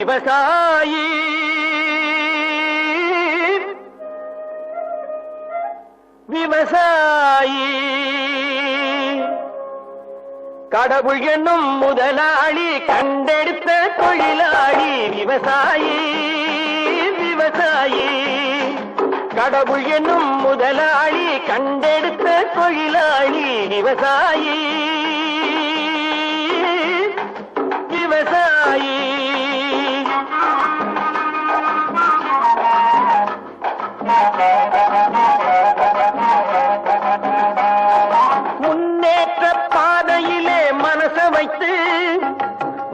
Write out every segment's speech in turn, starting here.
விவசாயி விவசாயி கடவுள் என்னும் முதலாளி கண்டெடுத்த தொழிலாளி விவசாயி விவசாயி கடவுள் என்னும் முதலாளி கண்டெடுத்த தொழிலாளி விவசாயி விவசாயி முன்னேற்ற பாதையிலே மனச வைத்து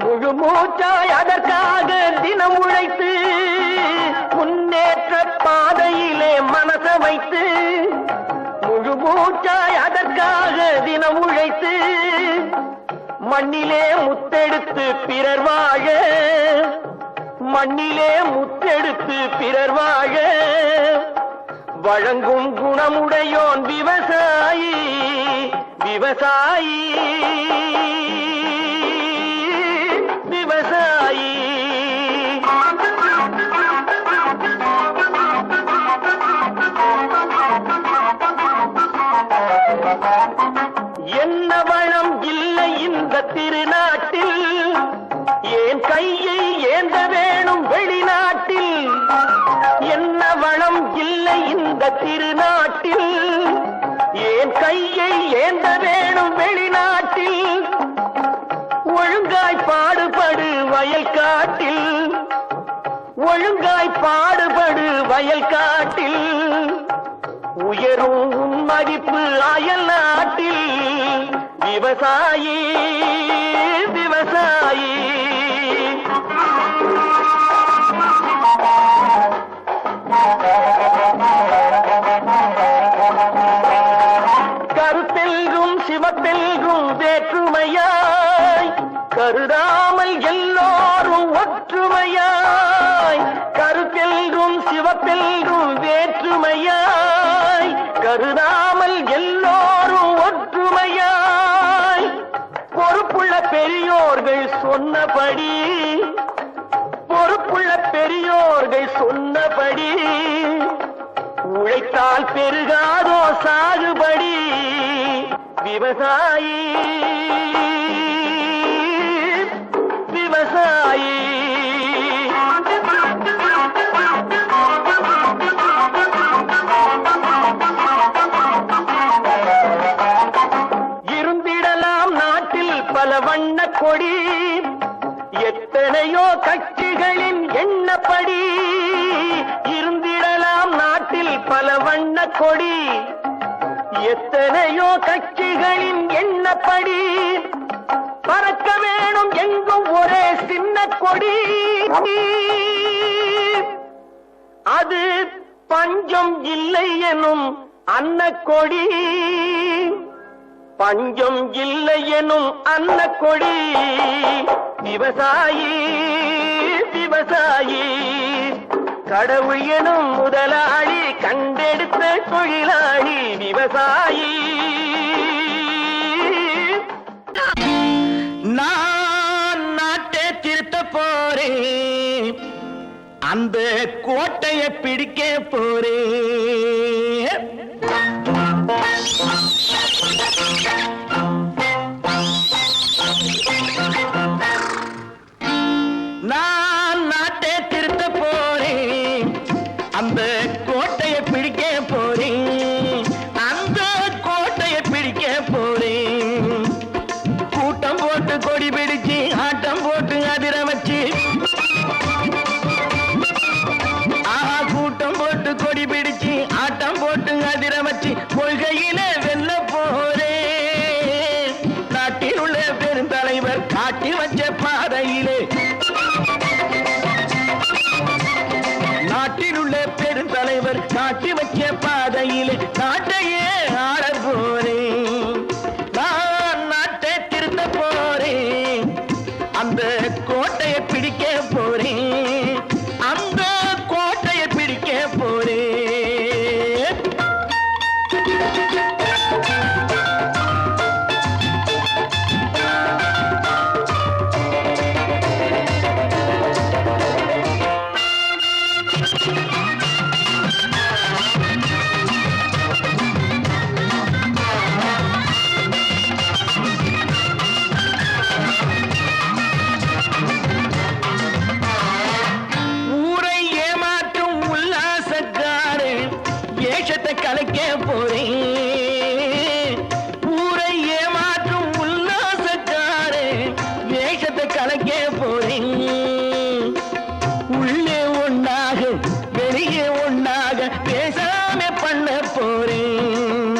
முழு மூச்சாய் அதற்காக தினம் உழைத்து முன்னேற்ற பாதையிலே மனச வைத்து முழு மூச்சாய் அதற்காக தினம் உழைத்து மண்ணிலே முத்தெடுத்து பிறர் வாழ மண்ணிலே முத்தெடுத்து பிறர் வாழ வழங்கும் குணமுடையோன் விவசாயி விவசாயி விவசாயி என்ன வளம் இல்லை இந்த திருநாட்டில் ஏன் கையை ஏந்த வேணும் வெளிநாட்டில் என்ன வளம் இல்லை இந்த திருநாட்டில் ஏன் கையை ஏந்த வேணும் வெளிநாட்டில் ஒழுங்காய் பாடுபடு வயல் காட்டில் ஒழுங்காய் பாடுபடு வயல் காட்டில் உயரும் உன் மதிப்பு அயல் நாட்டில் விவசாயி விவசாயி கருத்தெல்கும் சிவத்தெல்கும் வேற்றுமையாய் கருதாமல் எல்லோரும் ஒற்றுமையாய் கருத்தெல்கும் சிவத்தெல்கும் வேற்றுமையாய் கருதாமல் எல்லோரும் ஒற்றுமையாய் பொறுப்புள்ள பெரியோர்கள் சொன்னபடி பொறுப்புள்ள பெரியோர்கள் சொன்னபடி உழைத்தால் பெருகாதோ சாகுபடி விவசாயி விவசாயி இருந்திடலாம் நாட்டில் பல வண்ண கொடி எத்தனையோ கட்சிகளின் எண்ணப்படி இருந்திடலாம் நாட்டில் பல வண்ண கொடி எத்தனையோ கட்சிகளின் எண்ணப்படி பறக்க வேணும் எங்கும் ஒரே சின்ன கொடி அது பஞ்சம் இல்லை எனும் அன்னக்கொடி பஞ்சம் இல்லை எனும் அன்னக்கொடி விவசாயி விவசாயி கடவுள் எனும் முதலாளி கண்டெடுத்த தொழிலாளி விவசாயி நான் நாட்டை திருத்த போறேன் அந்த கோட்டையை பிடிக்க போறேன் நான் நாட்டை திருத்த போறேன் அந்த கோட்டையை பிடிக்க போறேன் அந்த கோட்டையை பிடிக்க போறேன் கூட்டம் போட்டு கொடி பிடிச்சு ஆட்டம் போட்டு அதிர வச்சு கூட்டம் போட்டு கொடி பிடிச்சு ஆட்டம் போட்டு அதிர வச்சு கொள்கையில வெல்ல போறேன் நாட்டில் உள்ள பெருந்தலைவர் காட்டி வச்ச பாதையிலே நாட்டில் உள்ள பெருந்தலைவர் காட்டி வச்ச பாதையிலே நாட்டையே ஆள போறேன் நான் நாட்டை திருத்த போறேன் அந்த கோட்டையை பிடிக்க போறேன் அந்த கோட்டையை பிடிக்க போறேன் வேஷத்தை கலைக்க போறேன். ஊரை ஏமாற்றும் உல்லாசக்காரே வேஷத்தை கலைக்க போறேன். உள்ளே ஒண்ணாக வெளியே ஒண்ணாக பேசாம பண்ண போறேன்.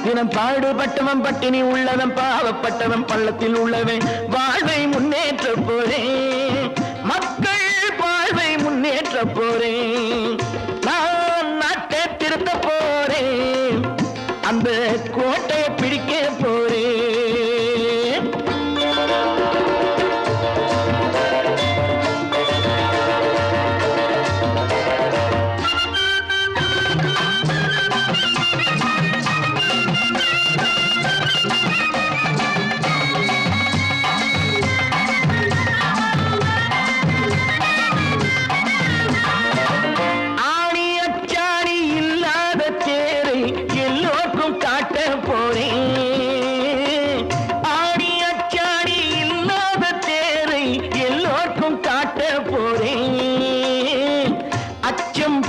தினம் பாடுபட்டவன் பட்டினி உள்ளவன் பாவப்பட்டவன் பள்ளத்தில் உள்ளவன் வாழ்வை முன்னேற்ற போறேன். மக்கள் வாழ்வை முன்னேற்ற போறேன். நான் நாட்டை திருத்த போறேன். அந்த கோட்டையை பிடிக்க போறேன்.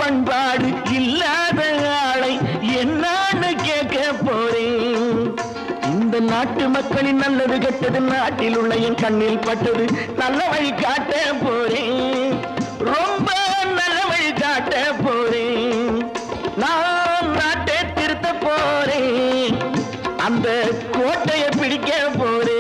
பண்பாடு இல்லாத ஆளை என்னான்னு கேட்க போறேன். இந்த நாட்டு மக்களின் நல்லது கெட்டது நாட்டில் உள்ள என் கண்ணில் பட்டது நல்ல வழி காட்ட போறேன். ரொம்ப நல்ல வழி காட்ட போறேன். நான் நாட்டை திருத்த போறேன். அந்த கோட்டையை பிடிக்க போறேன்.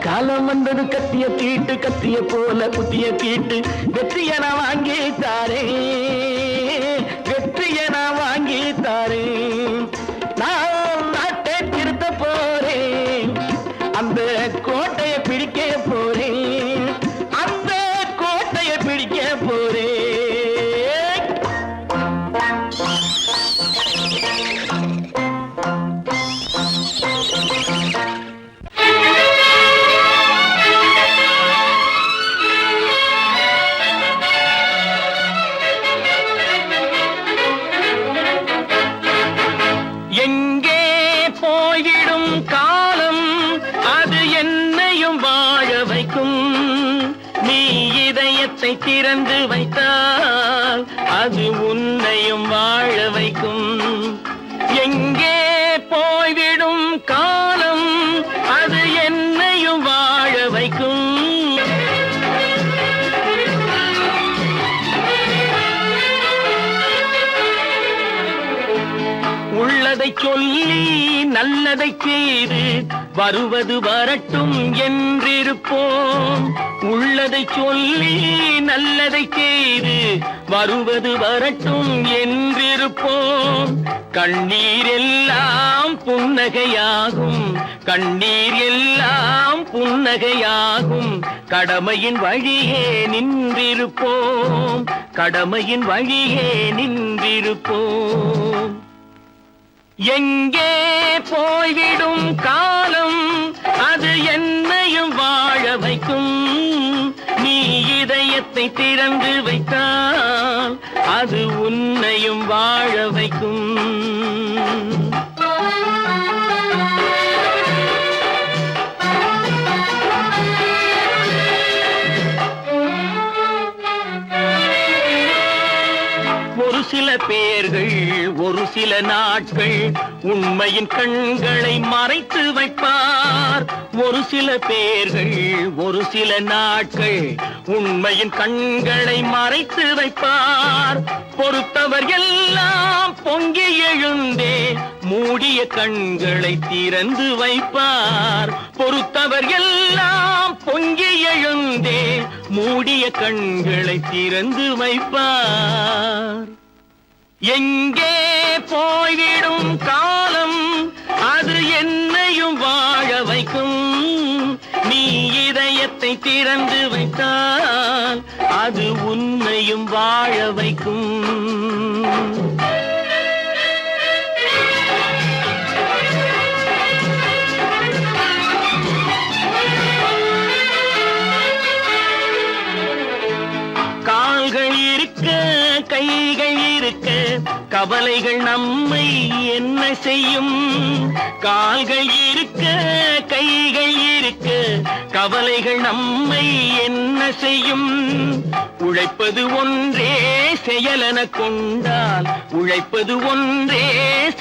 காலம் வந்தது கத்திய தீட்டு கத்திய போல குத்திய தீட்டு வெற்றிய நான் வாங்கி தாரே. வெற்றிய நான் வாங்கி தாரே. நான் நாட்டை திருத்த போறேன். அந்த கோட்டையை பிடிக்க போறேன். அந்த கோட்டையை பிடிக்க போறேன். திறந்து வைத்தால் அது உன்னையும் வாழ வைக்கும். எங்கே போய்விடும் காலம் அது என்னையும் வாழ வைக்கும். உள்ளதை சொல்லி நல்லதை செய்து வருவது வரட்டும் என்றிருப்போம். உள்ளதை சொல்லி நல்லதை செய்து வருவது வரட்டும் என்றிருப்போம். கண்ணீர் எல்லாம் புன்னகையாகும். கண்ணீர் எல்லாம் புன்னகையாகும். கடமையின் வழியே நின்றிருப்போம். கடமையின் வழியே நின்றிருப்போம். எங்கே போய்விடும் காலம் அது என்னையும் வாழ வைக்கும். நீ இதயத்தை திறந்து வைத்தால் அது உன்னையும் வாழ வைக்கும். ஒரு சில பேர்கள் ஒரு சில நாட்கள் உண்மையின் கண்களை மறைத்து வைப்பார். ஒரு சில பேர்கள் ஒரு சில நாட்கள் உண்மையின் கண்களை மறைத்து வைப்பார். பொறுத்தவர் எல்லாம் பொங்கி எழுந்தே மூடிய கண்களை திறந்து வைப்பார். பொறுத்தவர் எல்லாம் பொங்கி எழுந்தே மூடிய கண்களை திறந்து வைப்பார். எங்கே போய்விடும் காலம் அது என்னையும் வாழ வைக்கும். நீ இதயத்தை திறந்து வைத்தால் அது உன்னையும் வாழ வைக்கும். கால்கள் இருக்க கைகள் இருக்க கவலைகள் நம்மை என்ன செய்யும். கால்கள் இருக்க கைகள் இருக்க கவலைகள் நம்மை என்ன செய்யும். உழைப்பது ஒன்றே செயலென கொண்டால் உழைப்பது ஒன்றே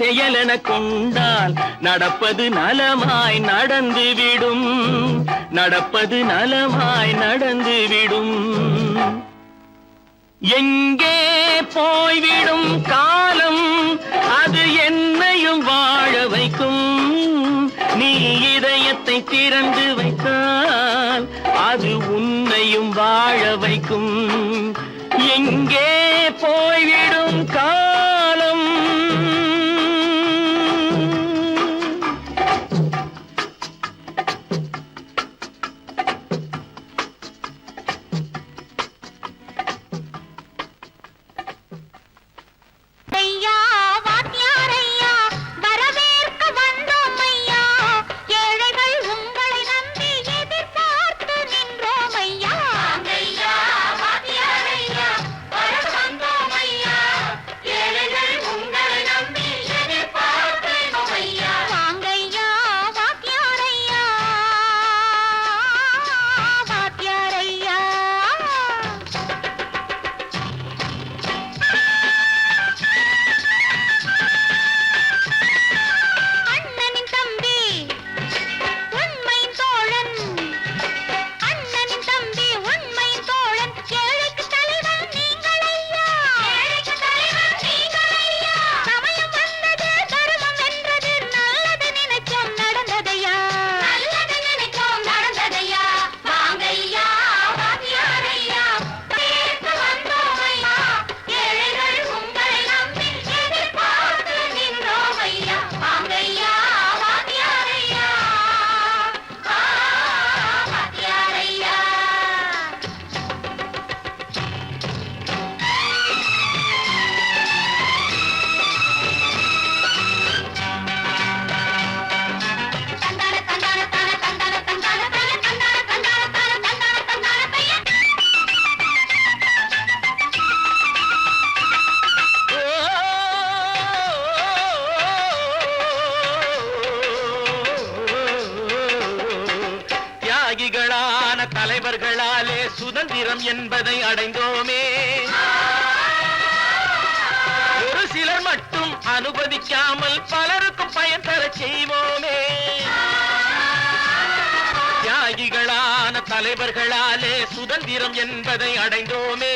செயலென கொண்டால் நடப்பது நலமாய் நடந்துவிடும். நடப்பது நலமாய் நடந்துவிடும். எங்கே போய்விடும் காலம் அது என்னையும் வாழ வைக்கும். நீ இதயத்தை திறந்து வைத்தால் அது உன்னையும் வாழ வைக்கும். எங்கே போய்விடும் காலம். தியாகிகளான தலைவர்களாலே சுதந்திரம் என்பதை அடைந்தோமே. ஒரு சிலர் மட்டும் அனுமதிக்காமல் பலருக்கும் பயன் தர செய்வோமே. தியாகிகளான தலைவர்களாலே சுதந்திரம் என்பதை அடைந்தோமே.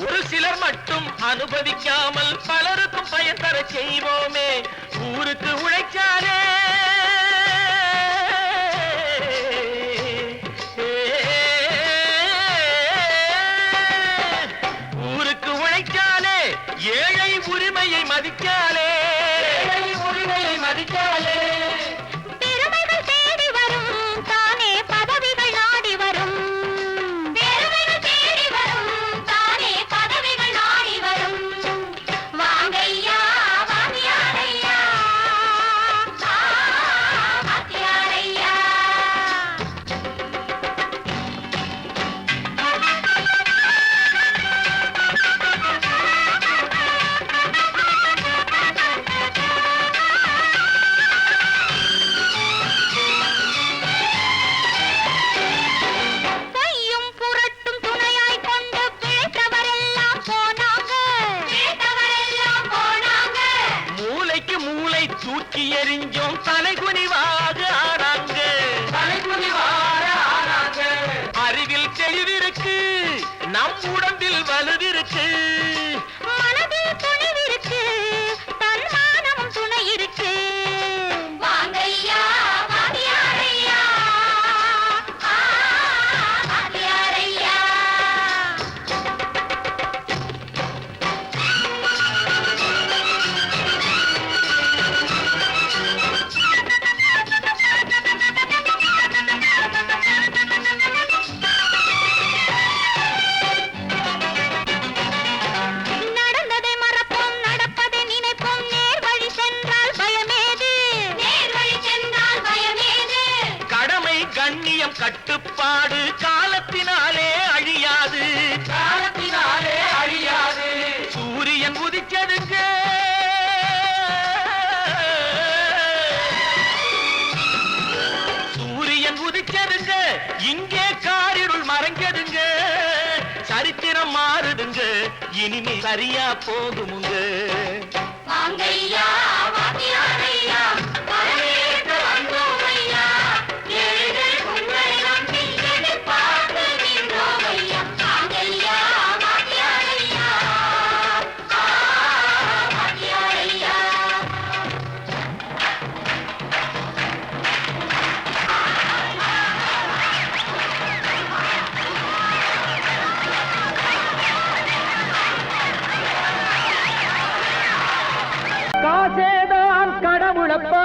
ஒரு சிலர் மட்டும் அனுமதிக்காமல் பலருக்கும் பயன் தர செய்வோமே. ஊருக்கு உழைச்சாலே ஏழை உரிமையை மதிக்காலே. உரிமையை மதிக்காலே. பெருமைகள் தேடி வரும் தானே பதவிகள் நாடி வரும். பெருமைகள் தேடி வரும் தானே பதவிகள் நாடி வரும். வாங்கையா வாத்தியாரையா வாத்தியாரையா. தூக்கி எறிஞ்சோம் தலைகுனிவாக ஆனாங்க. அறிவில் தெளிவிருக்கு நம் உடம்பில் வலுவிருக்கு. மனதில் துணிவிருக்கு தன்மானமும் துணை இருக்கு. வாங்கையா வாத்தியாரையா வாத்தியாரையா. கட்டுப்பாடு காலத்தினாலே அழியாது, காலத்தினாலே அழியாது. சூரியன் உதிச்சதுங்க, சூரியன் உதிச்சதுங்க, இங்கே காரிருள் மறைஞ்சதுங்க. சரித்திரம் மாறுதுங்க, இனிமே சரியா போகுமுங்க. காசேதான் கடவுளப்பா,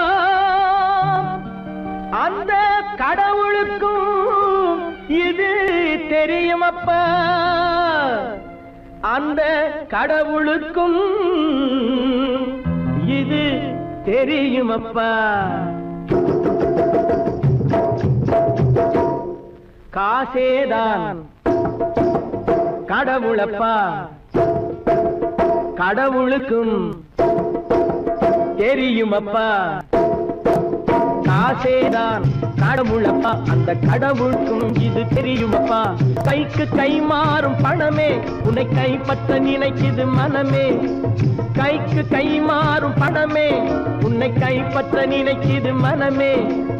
அந்த கடவுளுக்கும் இது தெரியுமப்பா, அந்த கடவுளுக்கும் இது தெரியுமப்பா. காசேதான் கடவுளப்பா, கடவுளுக்கும் தெரியுமப்பா. காசேதான் கடவுளப்பா, அந்த கடவுளுக்கும் இது தெரியுமப்பா. கைக்கு கை மாறும் பணமே உன்னை கைப்பற்ற நினைக்குது மனமே. கைக்கு கை மாறும் பணமே உன்னை கைப்பற்ற நினைக்குது மனமே.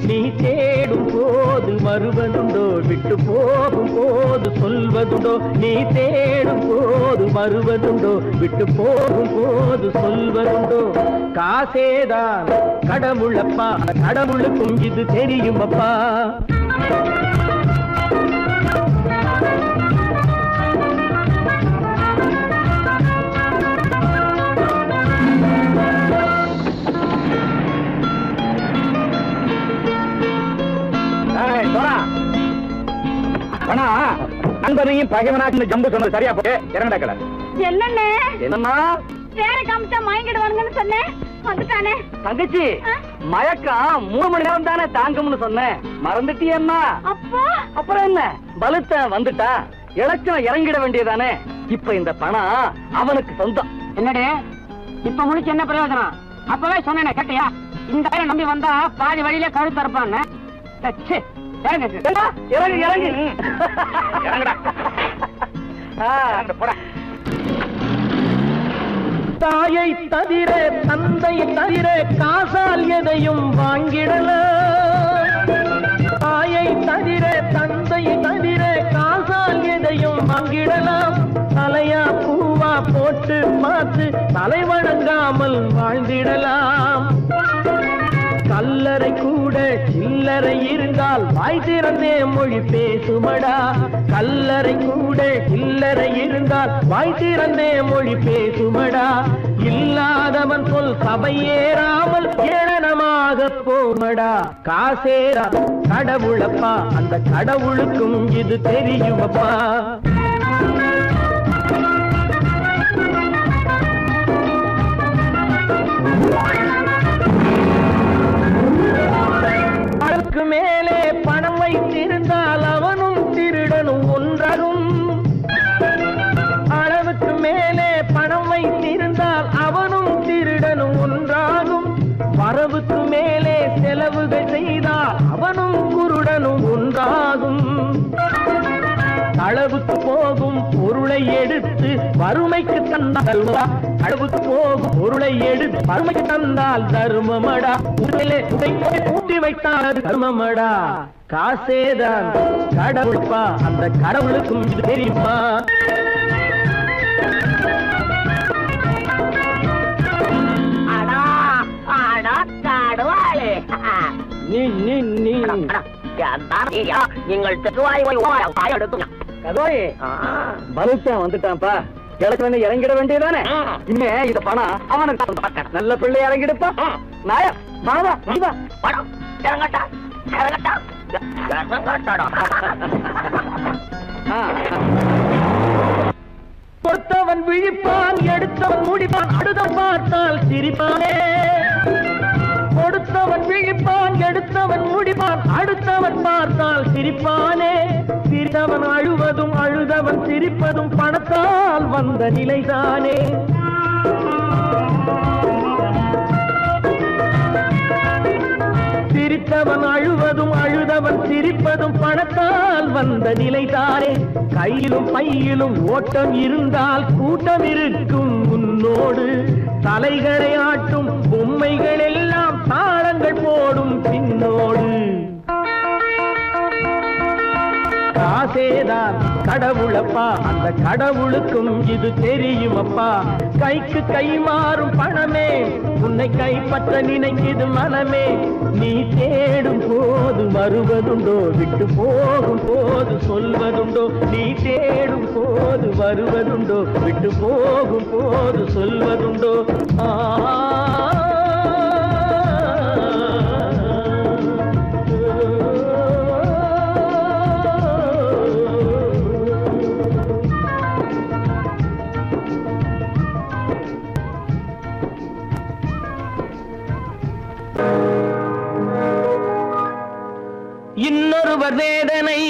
நீ தேடும் போது வருவதுண்டோ, விட்டு போகும் போது சொல்வதுண்டோ. நீ தேடும் போது வருவதுண்டோ, விட்டு போகும் போது சொல்வதுண்டோ. காசேதான் கடவுளப்பா, கடவுளுக்கும் இது தெரியுமப்பா. நண்பனையும் பகைவனாக்கு ஜம்பு சொன்னது சரியா போய் இறங்கடா கடை. என்னண்ணே என்னம்மா வேற காமிச்சா மயங்கிடுவானுங்கன்னு சொன்னேன், வந்துட்டானே. தங்கச்சி மயக்கம் 3 மணி நேரம் தானே தாங்கும்னு சொன்னேன், மறந்துட்டியம்மா? அப்போ அப்புறம் என்ன, பலுத்த வந்துட்டா இலச்சம் இறங்கிட வேண்டியதானே. இப்ப இந்த பணம் அவனுக்கு சொந்தம். என்னடே இப்ப முடிச்சு என்ன பிரயோஜனம்? அப்பவே சொன்னேன் கேட்டியா? இந்த வேலை நம்பி வந்தா பாதி வழியில கழுத்து இருப்பான்னு. இறங்கு இறங்கு இறங்கடா. போடா. தாயை தவிர தந்தை தவிர காசால் எதையும் வாங்கிடலாம். தாயை தவிர தந்தை தவிர காசால் எதையும் வாங்கிடலாம். தலையா பூவா போட்டு பார்த்து தலை வணங்காமல் வாழ்ந்திடலாம். கல்லறை கூட சில்லறை இருந்தால் வாய் திறந்தே மொழி பேசுமடா. கல்லறை கூட சில்லறை இருந்தால் வாய் திறந்தே மொழி பேசுமடா. இல்லாதவன் சொல் சபையேறாமல் ஏளனமாக போமடா. காசேரா கடவுளப்பா, அந்த கடவுளுக்கும் இது தெரியுமப்பா. அளவுக்கு மேலே பணம் வைத்திருந்தால் அவனும் திருடனும் ஒன்றாகும். அளவுக்கு மேலே பணம் வைத்திருந்தால் அவனும் திருடனும் ஒன்றாகும். வரவுக்கு மேலே செலவுகள் செய்தால் அவனும் குருடனும் ஒன்றாகும். அளவுக்கு போகும் பொருளை எடுத்து வறுமைக்கு தந்தால் அளவுக்கு போகும் பொருளை எடுத்து வறுமைக்கு தந்தால் தர்மமடா. பூட்டி வைத்தால் தர்மமடா. காசேதான் கடவுள்பா, அந்த கடவுளுக்கும் இது தெரியுமா? வந்துட்டான்ப்பா, கிழக்கு இறங்கிட வேண்டியதானே. இனிமே இந்த பணம் அவனுக்கு நல்ல பிள்ளை இறங்கிடுப்பா. நாயா பொறுத்தவன் விழிப்பான், எடுத்தவன் முடிப்பான், அடுத்த பார்த்தால் சிரிப்பானே. கொடுத்தவன் விழிப்பான், எடுத்தவன் முடிப்பான், அடுத்தவன் பார்த்த பணத்தால் சிரிப்பானே, சிரித்தவன் அழுவதும் அழுதவன் சிரிப்பதும் பணத்தால் வந்த நிலைதானே. சிரித்தவன் அழுவதும் அழுதவன் சிரிப்பதும் பணத்தால் வந்த நிலைதானே. கையிலும் பையிலும் ஓட்டம் இருந்தால் கூட்டம் இருக்கும் உன்னோடு. தலைகளை ஆட்டும் பொம்மைகள் எல்லாம் தாளங்கள் போடும் பின்னோடு. காசேதான் கடவுளப்பா, அந்த கடவுளுக்கும் இது தெரியுமப்பா. கைக்கு கை மாறும் பணமே உன்னை கைப்பற்ற நினைக்குது மனமே. நீ தேடும் போது வருவதுண்டோ, விட்டு போகும் போது சொல்வதுண்டோ. நீ தேடும் போது வருவதுண்டோ, விட்டு போகும் போது சொல்வதுண்டோ. இன்னொருவர் வேதனை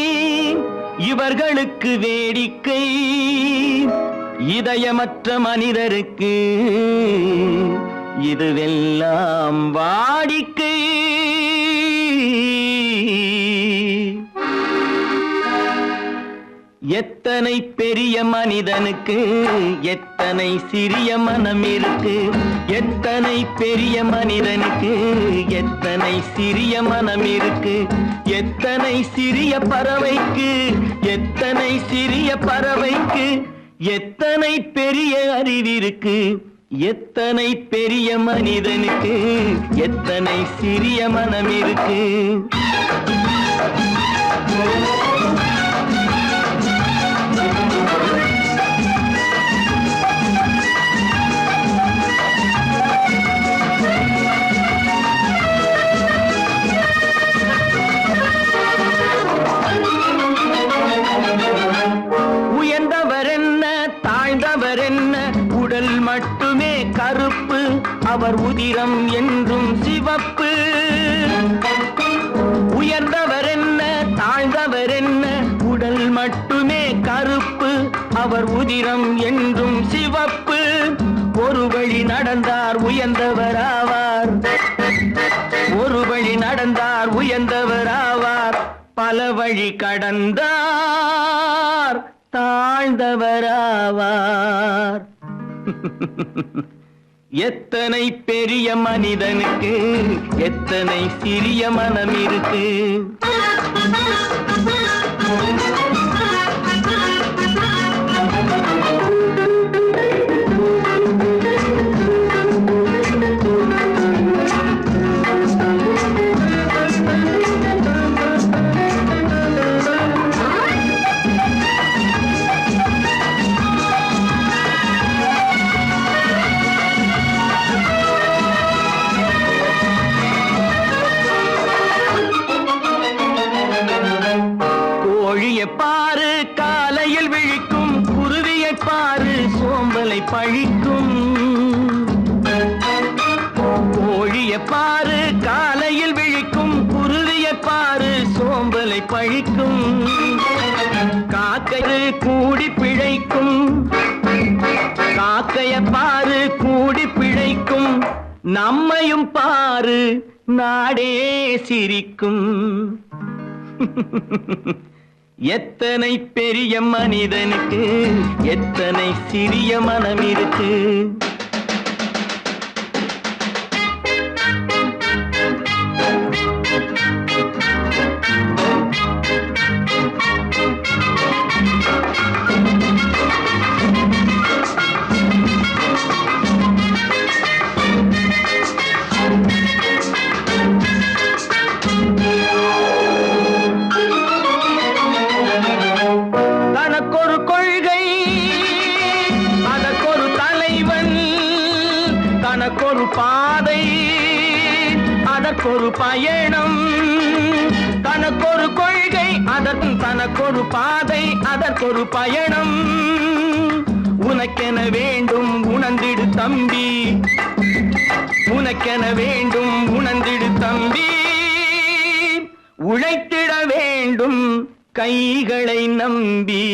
இவர்களுக்கு வேடிக்கை, இதயமற்ற மனிதருக்கு இதுவெல்லாம் வாடிக்கை. எத்தனை பெரிய மனிதனுக்கு எத்தனை சிறிய மனம் இருக்கு. எத்தனை பெரிய மனிதனுக்கு எத்தனை சிறிய மனம் இருக்கு. எத்தனை சிறிய பறவைக்கு எத்தனை சிறிய பறவைக்கு எத்தனை பெரிய அறிவிருக்கு. எத்தனை பெரிய மனிதனுக்கு எத்தனை சிறிய மனம் இருக்கு. உடல் மட்டுமே கருப்பு, அவர் உதிரம் என்றும் சிவப்பு. உயர்ந்தவர் என்ன தாழ்ந்தவர் என்ன, உடல் மட்டுமே கருப்பு, அவர் உதிரம் என்றும் சிவப்பு. ஒரு வழி நடந்தார் உயர்ந்தவர் ஆவார், ஒரு வழி நடந்தார் உயர்ந்தவர் ஆவார். பல வழி கடந்தார் தாழ்ந்தவராவார். எத்தனை பெரிய மனிதனுக்கு எத்தனை சிறிய மனம் இருக்கு. பாரு காலையில் விழிக்கும் குருவியை பாரு சோம்பலை பழிக்கும். கோழியை பாரு காலையில் விழிக்கும் குருவியை பாரு சோம்பலை பழிக்கும். காக்கை கூடி பிழைக்கும், காக்கைய பாரு கூடி பிழைக்கும். நம்மையும் பாரு நாடே சிரிக்கும். எத்தனை பெரிய மனிதனுக்கு எத்தனை சிறிய மனம் இருக்கு. தனக்கொரு பாதை அதற்கொரு பயணம். தனக்கொரு கொள்கை அதற்கும் தனக்கொரு பாதை அதற்கொரு பயணம். உனக்கென வேண்டும் உணர்ந்திடு தம்பி, உனக்கென வேண்டும் உணர்ந்திடு தம்பி. உழைத்திட வேண்டும் ஓடும் கைகளை நம்பி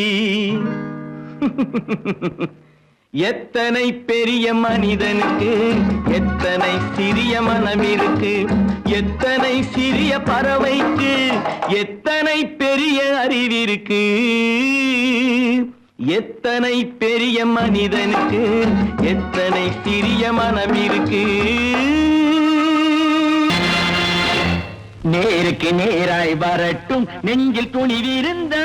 எத்தனை பெரிய மனிதனுக்கு எத்தனை சிறிய மனம் இருக்கு, எத்தனை சிறிய பறவைக்கு எத்தனை பெரிய அறிவிருக்கு. எத்தனை பெரிய மனிதனுக்கு எத்தனை சிறிய மனம் இருக்கு. நேருக்கு நேராய் வரட்டும் நெஞ்சில் துணிவிருந்தால்,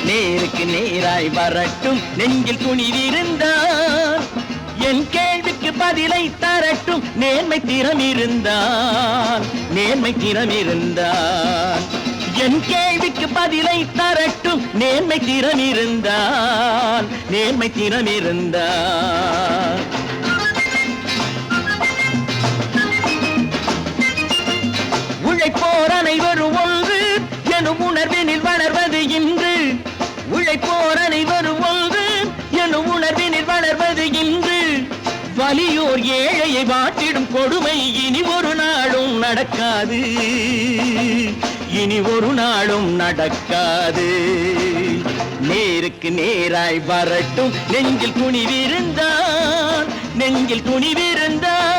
நேருக்கு நேராய் வரட்டும் நெஞ்சில் துணிவிருந்தால், என் கேள்விக்கு பதிலை தரட்டும் நேர்மை திறம் இருந்தால், நேர்மை திறம் இருந்தால். என் கேள்விக்கு பதிலை தரட்டும் நேர்மை திறம் இருந்தால், நேர்மை திறம் இருந்தால். உழைப்போர் அனைவரும் ஒன்று எனும் உணர்வினில் வளர்வது இன்று, உழைப்போர் அனைவரும் ஒன்று எனும் உணர்வினில் வளர்வது இன்று. வலியோர் ஏழையை வாட்டிடும் கொடுமை இனி ஒரு நாளும் நடக்காது, இனி ஒரு நாளும் நடக்காது. நேருக்கு நேராய் வரட்டும் நெஞ்சில் துணிவிருந்தால், நெஞ்சில் துணிவிருந்தால்.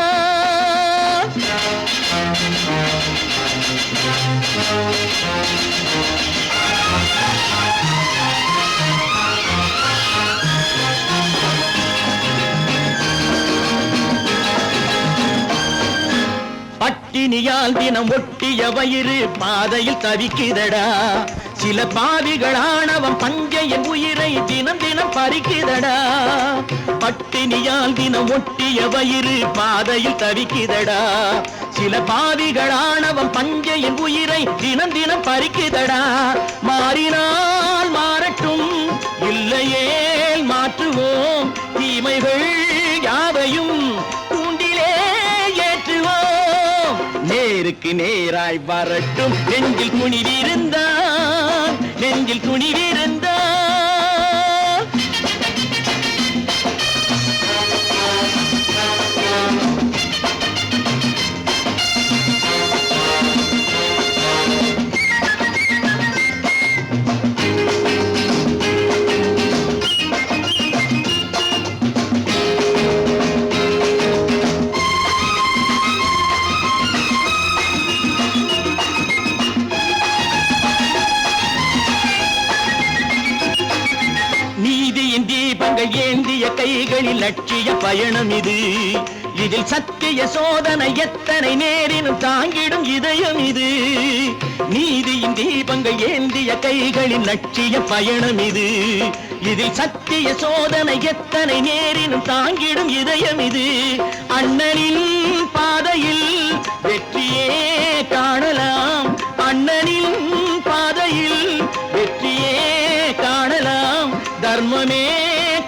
பட்டினியால் தினம் ஒட்டிய வயிறு பாதையில் தவிக்குதடா, சில பாவிகள் ஆணவம் பஞ்சையின் உயிரை தினம் தினம் பறிக்குதடா. பட்டினியால் தினம் ஒட்டிய வயிறு பாதையில் தவிக்குதடா, சில பாவிகள் ஆணவம் பஞ்சையின் உயிரை தினம் தினம் பறிக்குதடா. மாறினால் மாறட்டும் இல்லையே மாற்றுவோம், தீமைகள் யாவையும் தூண்டிலே ஏற்றுவோம். நேருக்கு நேராய் வரட்டும் நெஞ்சில் துணிவிருந்தால், நெஞ்சில் துணிவிருந்தால். ஏந்திய கைகளில் லட்சிய பயணம் இது, இதில் சத்திய சோதனை எத்தனை நேரினும் தாங்கிடும் இதயம் இது. நீதியின் தீபங்கள் ஏந்திய கைகளில் லட்சிய பயணம் இது, இதில் சத்திய சோதனை எத்தனை நேரினும் தாங்கிடும் இதயம் இது. அண்ணனின் பாதையில் வெற்றியே காணலாம், அண்ணனின் பாதையில் வெற்றியே காணலாம். தர்மமே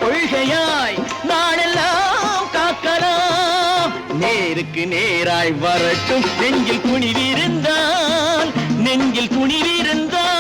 கொள்கையாய் நாடெல்லாம் காக்கலாம். நேருக்கு நேராய் வரட்டும் நெஞ்சில் துணிவிருந்தால், நெஞ்சில் துணிவிருந்தால்.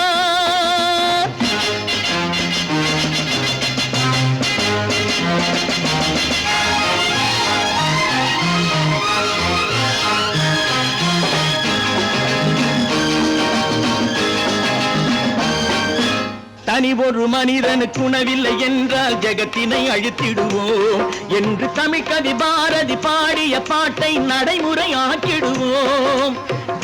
தனி ஒரு மனிதனுக்கு உணவில்லை என்றால் ஜெகத்தினை அழித்திடுவோம் என்று தமிழ் கவி பாரதி பாடிய பாட்டை நடைமுறை ஆக்கிடுவோம்.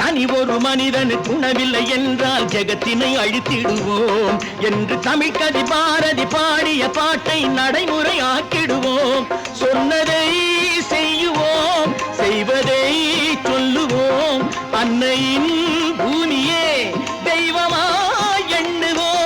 தனி ஒரு மனிதனுக்கு உணவில்லை என்றால் ஜெகத்தினை அழித்திடுவோம் என்று தமிழ் கவி பாரதி பாடிய பாட்டை நடைமுறை ஆக்கிடுவோம். சொன்னதை செய்யுவோம், செய்வதை சொல்லுவோம், அன்னையின் பூமியே தெய்வமா எண்ணுவோம்.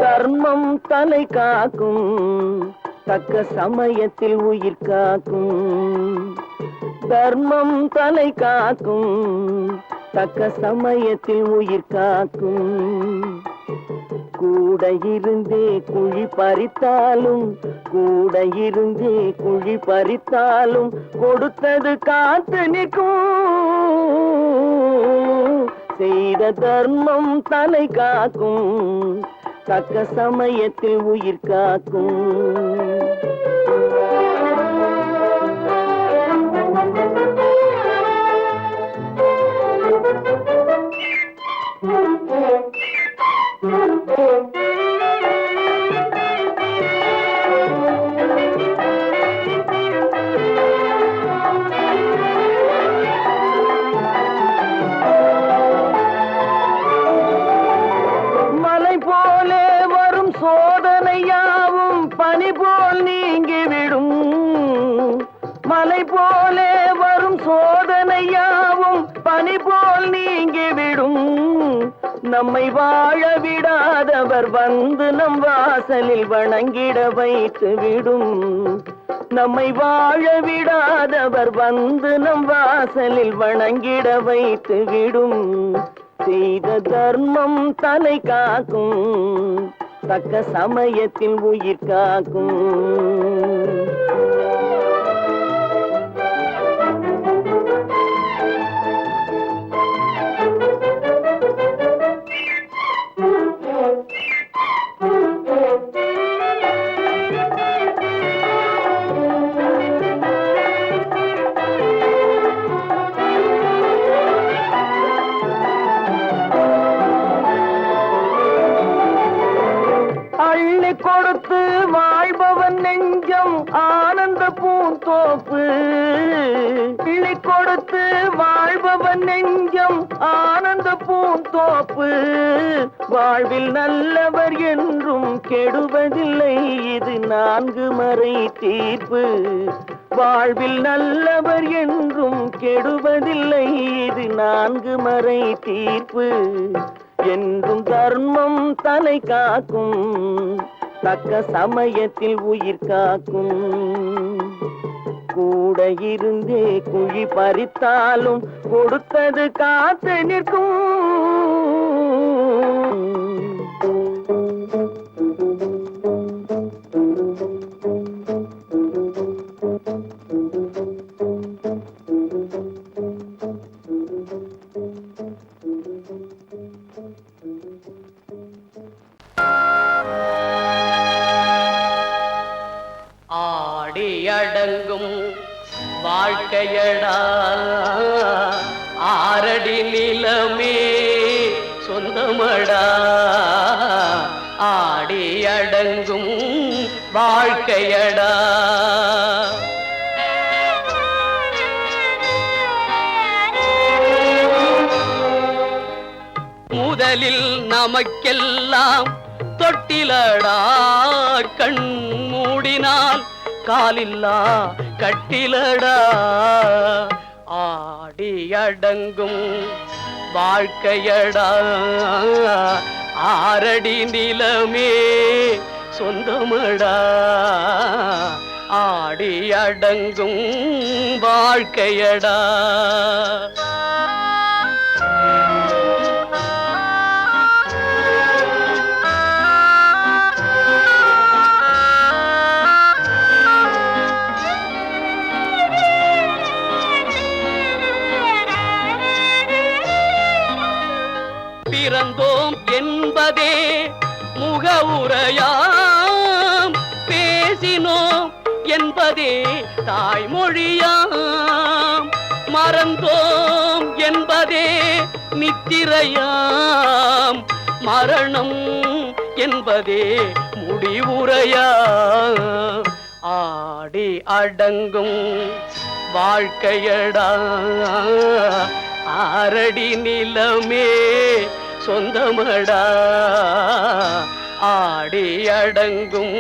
தர்மம் தலை காக்கும், தக்க சமயத்தில் உயிர் காக்கும். தர்மம் தலை காக்கும், தக்க சமயத்தில் உயிர் காக்கும். கூட இருந்தே குழி பறித்தாலும் கூட இருந்தே குழி பறித்தாலும் கொடுத்தது காத்து நிற்கும் செய்த தர்மம் தலை காக்கும் தக்க சமயத்தில் உயிர் காக்கும் மலை போலே வரும் சோதனையாவும் பனி போல் நீங்கிவிடும் மலை போலே வரும் சோதனையாவும் பனி போல் நீங்கிவிடும் நம்மை வாழ விடாதவர் வந்து நம் வாசலில் வணங்கிட வைத்து விடும் நம்மை வாழ விடாதவர் வந்து நம் வாசலில் வணங்கிட வைத்து விடும் செய்த தர்மம் தலை காக்கும் தக்க சமயத்தில் உயிர் காக்கும் கொடுத்து வாழ்பவன் நெஞ்சம் ஆனந்த பூந்தோப்பு கிள்ளி கொடுத்து வாழ்பவன் நெஞ்சம் ஆனந்த பூந்தோப்பு வாழ்வில் நல்லவர் என்றும் கெடுவதில்லை இது 4 மறை தீர்ப்பு வாழ்வில் நல்லவர் என்றும் கெடுவதில்லை இது 4 மறை தீர்ப்பு என்றும் தர்மம் தலை காக்கும் தக்க சமயத்தில் உயிர் காக்கும் கூட இருந்தே குழி பறித்தாலும் கொடுத்தது காத்து நிற்கும் அடங்கும் வாழ்க்கையடா ஆரடி நிலமே சொந்தமடா ஆடி அடங்கும் வாழ்க்கையடா முதலில் நமக்கெல்லாம் தொட்டிலடா கண் மூடினால் காலில்லா கட்டிலடா ஆடி அடங்கும் வாழ்க்கையடா ஆரடி நிலமே சொந்தமடா ஆடி அடங்கும் வாழ்க்கையடா பிறந்தோம் என்பதே முகவுரையாம் பேசினோம் என்பதே தாய்மொழியாம் மறந்தோம் என்பதே நித்திரையாம் மரணம் என்பதே முடிவுரையாம் ஆடி அடங்கும் வாழ்க்கையடா ஆரடி நிலமே சொந்தமடா ஆடி அடங்கும்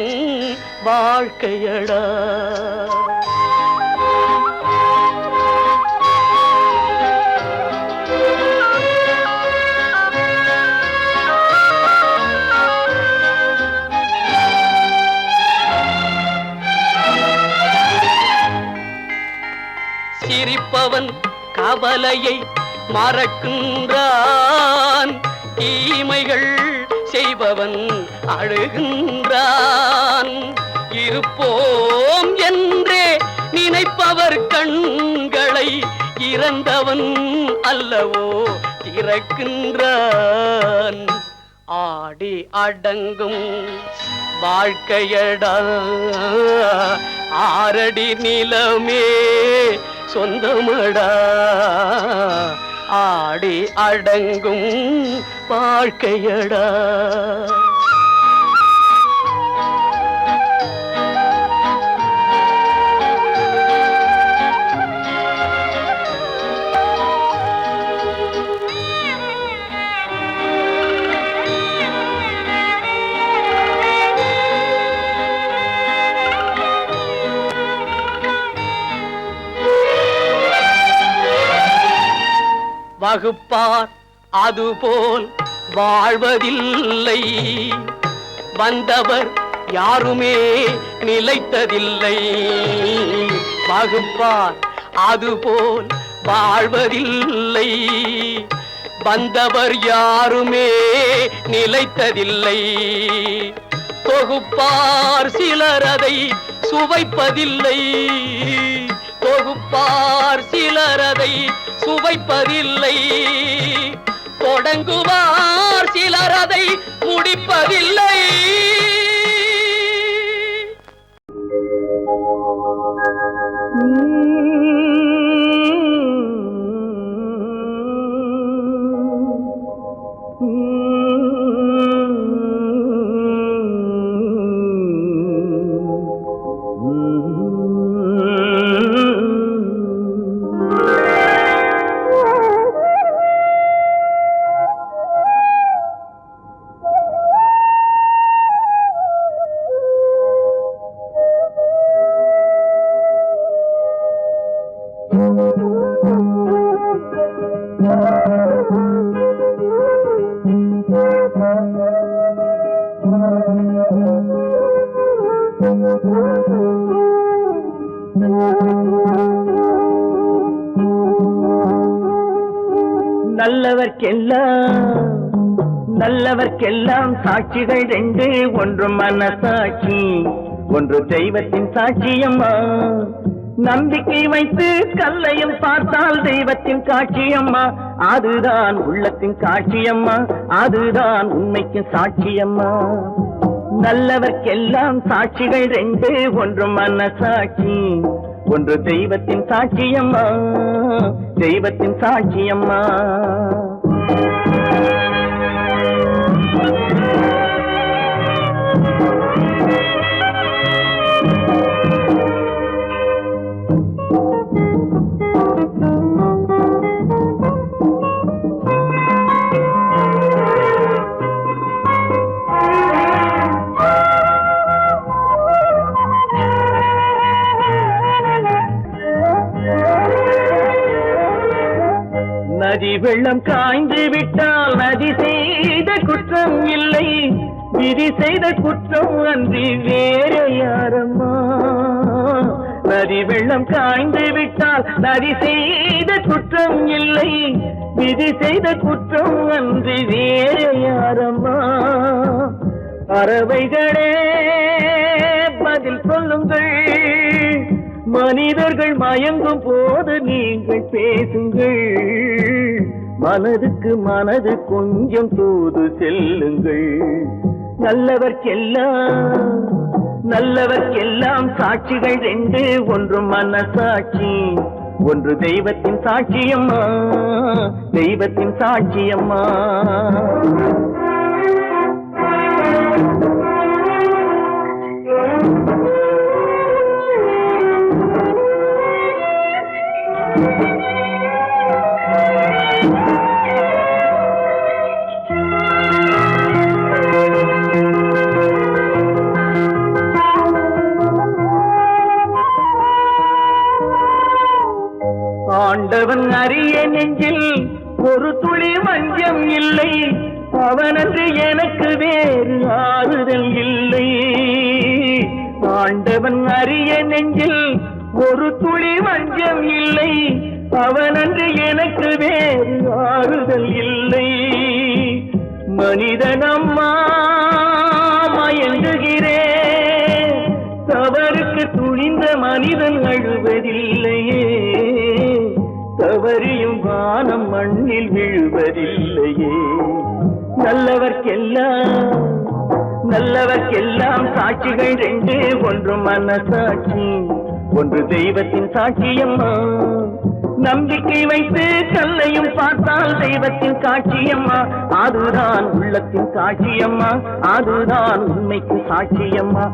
வாழ்க்கையடா சிரிப்பவன் கவலையை மறக்கின்றான் தீமைகள் செய்பவன் அழுகின்றான். இருப்போம் என்றே நினைப்பவர் கண்களை இறந்தவன் அல்லவோ திறக்கின்றான். ஆடி அடங்கும் வாழ்க்கையடா ஆரடி நிலமே சொந்தமடா. ஆடி அடங்கும் வாழ்க்கையடா. வகுப்பார் அதுபோல் வாழ்வதில்லை. வந்தவர் யாருமே நிலைத்ததில்லை. வகுப்பார் அதுபோல் வாழ்வதில்லை. வந்தவர் யாருமே நிலைத்ததில்லை. தொகுப்பார் சிலர் அதை சுவைப்பதில்லை. தொகுப்பார் சிலர் அதை சுவைப்பதில்லை. தொடங்குவார் சிலர் அதை முடிப்பதில்லை. நல்லவர்க்கெல்லாம் சாட்சிகள் ரெண்டு. ஒன்று மனசாட்சி, ஒன்று தெய்வத்தின் சாட்சியம்மா. நம்பிக்கை வைத்து கல்லையும் பார்த்தால் தெய்வத்தின் காட்சியம்மா. அதுதான் உள்ளத்தின் காட்சியம்மா. அதுதான் உண்மைக்கு சாட்சியம்மா. நல்லவர்க்கெல்லாம் சாட்சிகள் ரெண்டு. ஒன்று மனசாட்சி, ஒன்று தெய்வத்தின் சாட்சியம்மா. தெய்வத்தின் சாட்சியம்மா. நதி வெள்ளம் காய்ந்து விட்டால் நதி செய்த குற்றம் இல்லை. விதி செய்த குற்றம் அன்றி வேற யாரம்மா. நதி வெள்ளம் காய்ந்து விட்டால் நதி செய்த குற்றம் இல்லை. விதி செய்த குற்றம் அன்றி வேற யாரம்மா. பறவைகளே பதில் சொல்லுங்கள். மனிதர்கள் மயங்கும் போது நீங்கள் பேசுங்கள். மனதுக்கு மனது கொஞ்சம் தூது செல்லுங்கள். நல்லவர்க்கெல்லாம் சாட்சிகள் ரெண்டு. ஒன்று மனசாட்சி, ஒன்று தெய்வத்தின் சாட்சியம்மா. தெய்வத்தின் சாட்சியம்மா. ஆண்டவன் அறிய நெஞ்சில் ஒரு துளி வஞ்சம் இல்லை. அவனன்று எனக்கு வேறு ஆறுதல் இல்லை. ஆண்டவன் அறிய நெஞ்சில் ஒரு துளி வஞ்சம் இல்லை. அவனன்று எனக்கு வேறு ஆறுதல் இல்லை. மனிதனம்மா மயங்குகிறேன், தவறுக்கு துணிந்த மனிதன் அழுவதில்லையே, தவறியும் வானம் மண்ணில் விழுவதில்லையே. நல்லவர்க்கெல்லாம் சாட்சிகள் ரெண்டு, ஒன்று மனசாட்சி, ஒன்று தெய்வத்தின் சாட்சியம்மா. நம்பிக்கை வைத்து கல்லையும் பார்த்தால் தெய்வத்தின் சாட்சியம்மா, அதுதான் உள்ளத்தின் சாட்சியம்மா, அதுதான் உண்மைக்கு சாட்சியம்மா.